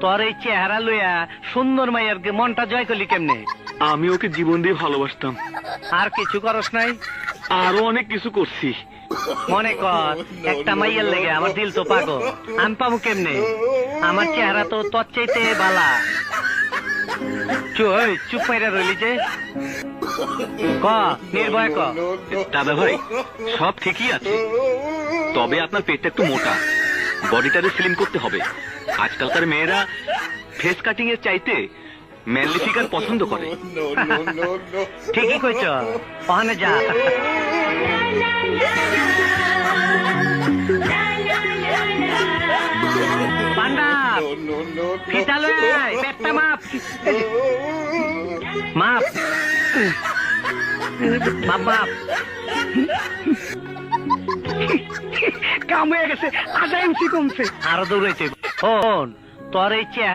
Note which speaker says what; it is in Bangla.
Speaker 1: তোর এই চেহারা লইয়া সুন্দর মাইয়ারকে মনটা জয় করলি কেমনে?
Speaker 2: আমি ওকে জীবন দিয়ে ভালোবাসতাম।
Speaker 1: আর কিছু করস নাই?
Speaker 2: আরো অনেক কিছু করছি।
Speaker 1: মনে কর একটা মাইয়ার লেগে আমার দিল তো পাগল, আমি পাবো কেমনে? আমার চেহারা তো তোর চাইতে বালা। চুপ মাইরা রইলি যে, ক নির্ভয় ক।
Speaker 2: দাদা ভাই সব ঠিকই আছে, তবে আপনার পেটটা একটু মোটা, বডিটারে স্লিম করতে হবে। আজকালকার মেয়েরা ফেস কাটিং এর চাইতে ম্যানলি ফিগার পছন্দ করে।
Speaker 1: ঠিকই কইছ, ওখানে যা। পান্ডা ফিতা লই আয়, পেটটা মাপ মাপ মাপ মাপ। কাম হয়ে গেছে, 1/2 ইঞ্চি কমছে। আরো দৌড়াইতে তোর এই চেহারা